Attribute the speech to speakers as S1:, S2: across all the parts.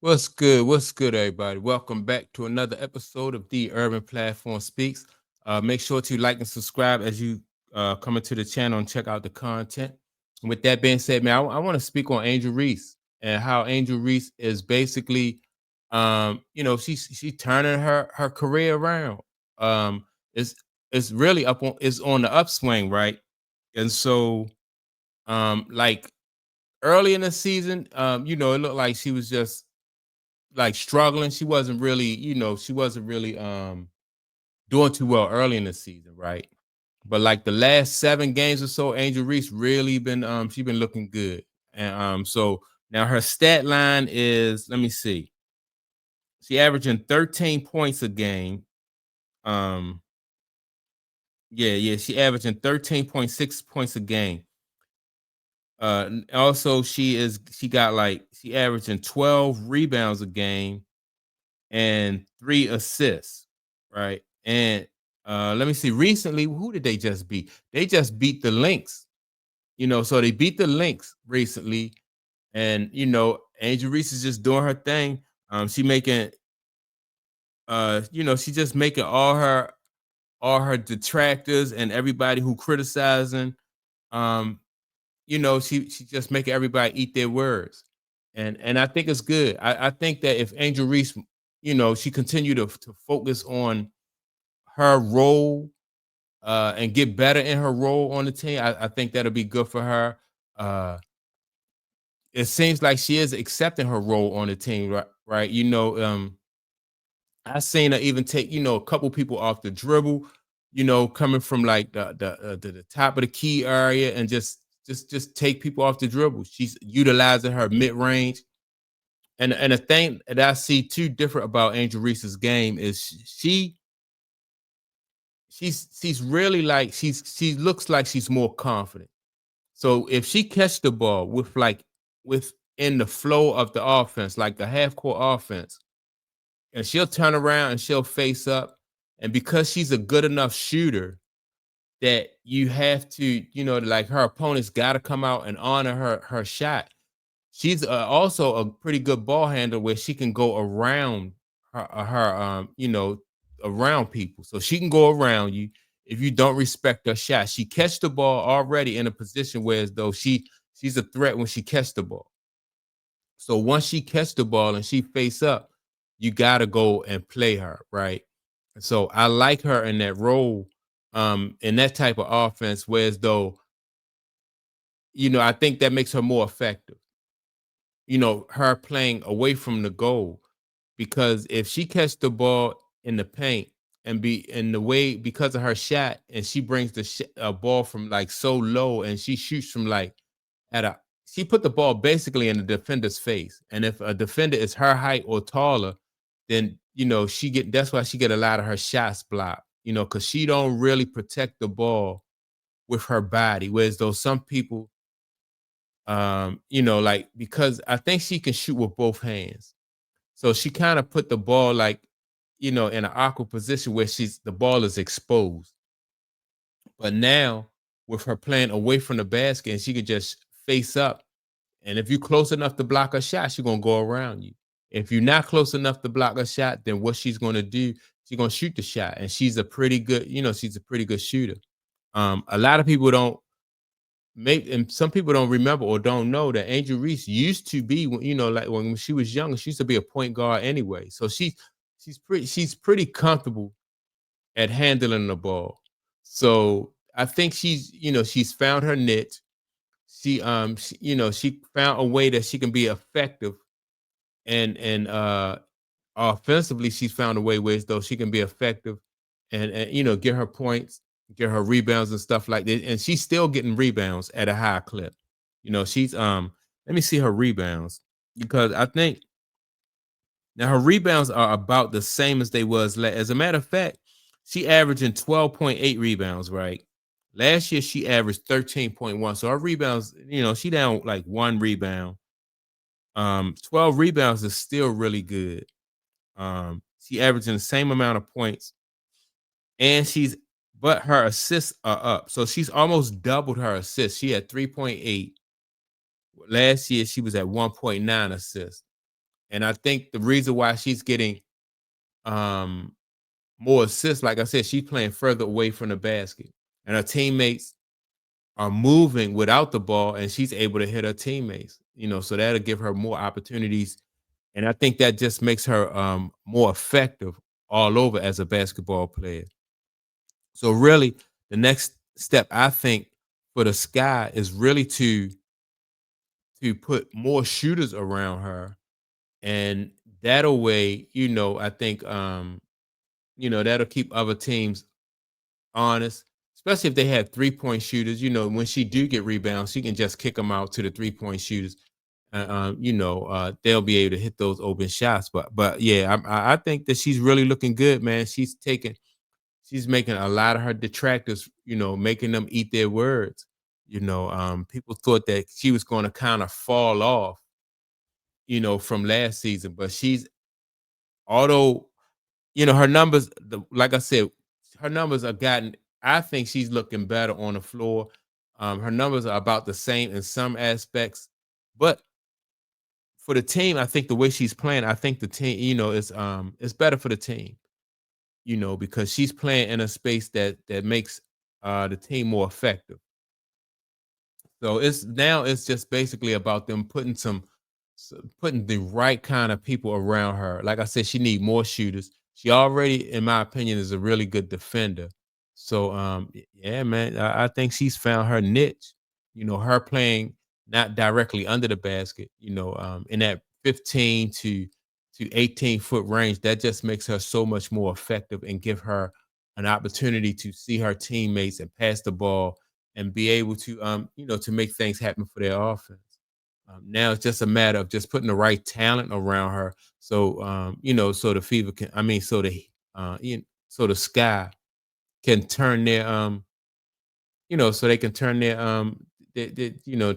S1: What's good? What's good, everybody? Welcome back to another episode of The Urban Platform Speaks. Make sure to like and subscribe as you come into the channel and check out the content. And with that being said, man, I want to speak on Angel Reese and how Angel Reese is basically, she turning her career around. It's it's really it's on the upswing, right? And so, like early in the season, it looked like she was just like struggling. She wasn't really, she wasn't really doing too well early in the season, right? But like the last 7 games or so, Angel Reese really been she been looking good. And so now her stat line is, let me see. She averaging 13 points a game. Um yeah, she averaging 13.6 points a game. Also she averaging 12 rebounds a game and 3 assists, right? And let me see. Recently, who did they just beat? They just beat the Lynx. So they beat the Lynx recently, and Angel Reese is just doing her thing. She making, she just making all her detractors and everybody who criticizing. Um, she just making everybody eat their words, and I think it's good. I think that if Angel Reese, she continue to focus on her role and get better in her role on the team, I think that'll be good for her. Uh, it seems like she is accepting her role on the team, right? Right? I seen her even take a couple people off the dribble, coming from like the top of the key area and just take people off the dribble. She's utilizing her mid range. And a thing that I see too different about Angel Reese's game is she's really like she looks like she's more confident. So if she catch the ball within the flow of the offense, like a half court offense, and she'll turn around and she'll face up, and because she's a good enough shooter that you have to, like her opponents got to come out and honor her shot. She's also a pretty good ball handler where she can go around around people. So she can go around you if you don't respect her shot. She catch the ball already in a position where as though she's a threat when she catch the ball. So once she catch the ball and she face up, you gotta go and play her, right? So I like her in that role, in that type of offense, whereas though, I think that makes her more effective. Her playing away from the goal. Because if she catch the ball in the paint and be in the way because of her shot, and she brings the ball from like so low, and she shoots from like at a she put the ball basically in the defender's face. And if a defender is her height or taller, then she get that's why she get a lot of her shots blocked. Because she don't really protect the ball with her body. Whereas though some people, like because I think she can shoot with both hands. So she kind of put the ball like, in an awkward position where the ball is exposed. But now with her playing away from the basket, and she could just face up. And if you're close enough to block a shot, she's gonna go around you. If you're not close enough to block a shot, then what she's gonna do, she's gonna shoot the shot. And she's a pretty good shooter. A lot of people don't and some people don't remember or don't know that Angel Reese used to be, like when she was younger, she used to be a point guard anyway. So she's pretty comfortable at handling the ball. So I think she's found her niche. She found a way that she can be effective, and offensively she's found a way where as though she can be effective and get her points, get her rebounds and stuff like that. And she's still getting rebounds at a high clip. She's let me see her rebounds, because I think now her rebounds are about the same as they was as a matter of fact, she averaging 12.8 rebounds, right? Last year she averaged 13.1. So her rebounds, she down like 1 rebound. 12 rebounds is still really good. She averaging the same amount of points, and but her assists are up. So she's almost doubled her assists. She had 3.8. Last year she was at 1.9 assists. And I think the reason why she's getting um more assists, like I said, she's playing further away from the basket. And her teammates are moving without the ball, and she's able to hit her teammates, so that'll give her more opportunities. And I think that just makes her more effective all over as a basketball player. So really, the next step I think for the Sky is really to put more shooters around her, and that'll way, I think that'll keep other teams honest, especially if they have 3-point shooters. When she do get rebounds, she can just kick them out to the 3-point shooters. They'll be able to hit those open shots. But yeah, I think that she's really looking good, man. She's making a lot of her detractors, making them eat their words. People thought that she was going to kind of fall off, from last season, but although her numbers, like I said, her numbers are gotten. I think she's looking better on the floor. Her numbers are about the same in some aspects, but for the team, I think the way she's playing, I think the team, it's better for the team, because she's playing in a space that makes the team more effective. So it's just basically about them putting the right kind of people around her. Like I said, she need more shooters. She already, in my opinion, is a really good defender. So yeah, man, I think she's found her niche. Her playing not directly under the basket, in that 15 to 18-foot range, that just makes her so much more effective and give her an opportunity to see her teammates and pass the ball and be able to to make things happen for their offense. Now it's just a matter of just putting the right talent around her, so so the Fever can, I mean, so the Sky can turn their so they can turn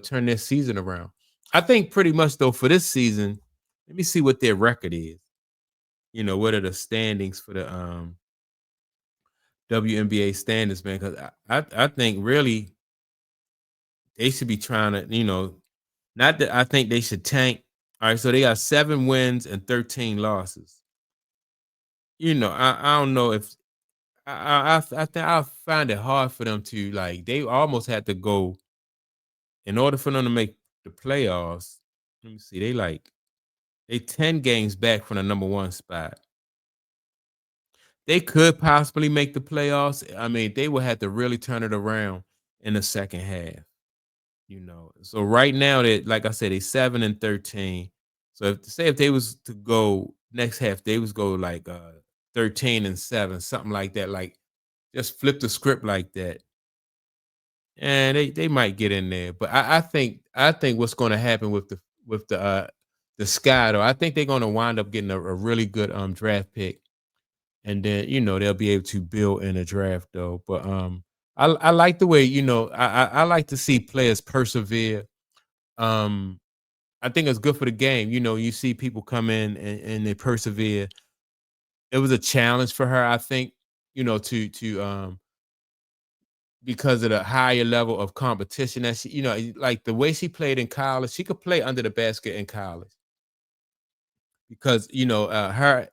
S1: turn their season around. I think pretty much though for this season, let me see what their record is. What are the standings for the WNBA standings, man? Because I think really they should be trying to, not that I think they should tank. All right, so they got 7 wins and 13 losses. I don't know if I think I find it hard for them to, like, they almost had to go in order for them to make the playoffs. Let me see, they 10 games back from the number one spot. They could possibly make the playoffs. I mean, they would have to really turn it around in the second half. So right now that, like I said, they 7 and 13. So if they was to go next half, they was go like 13 and 7, something like that. Like, just flip the script like that, and they might get in there. But I think what's going to happen with the Sky, though, I think they're going to wind up getting a really good draft pick, and then they'll be able to build in a draft, though. But I like the way, I like to see players persevere. um I think it's good for the game. You see people come in and they persevere. It was a challenge for her, I think, to because of the higher level of competition that she, like the way she played in college, she could play under the basket in college because her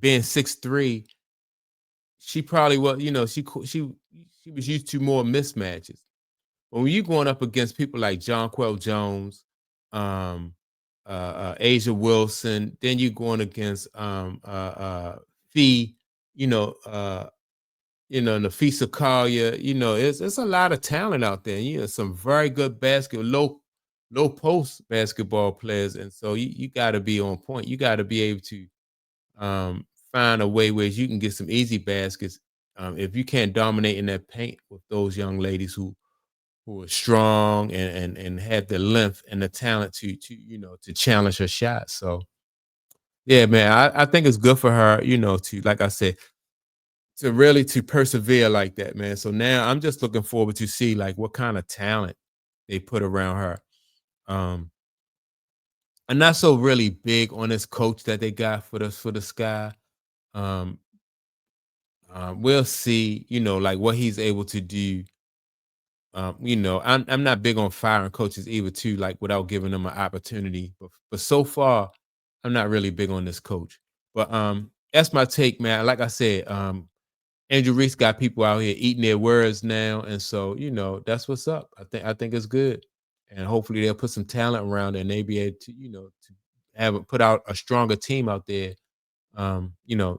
S1: being 6'3", she probably was, she was used to more mismatches. But when you going up against people like Jonquel Jones, um, Asia Wilson, then you going against Fee, you know, uh, Nafisa Collier, it's a lot of talent out there. Some very good low post basketball players, and so you got to be on point. You got to be able to find a way where you can get some easy baskets. If you can't dominate in that paint with those young ladies who are strong and have the length and the talent to challenge her shots. So yeah, man, I think it's good for her, to, like I said, to really to persevere like that, man. So now I'm just looking forward to see like what kind of talent they put around her. Um, I'm not so really big on this coach that they got for the Sky. Um, we'll see, like what he's able to do. I'm not big on firing coaches either, too, like without giving them an opportunity. But so far, I'm not really big on this coach. But that's my take, man. Like I said, Andrew Reese got people out here eating their words now, and so that's what's up. I think it's good, and hopefully they'll put some talent around it and they be able to to put out a stronger team out there,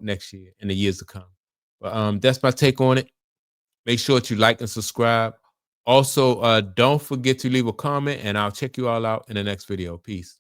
S1: next year and the years to come. But that's my take on it. Make sure that you like and subscribe. Also, don't forget to leave a comment, and I'll check you all out in the next video. Peace.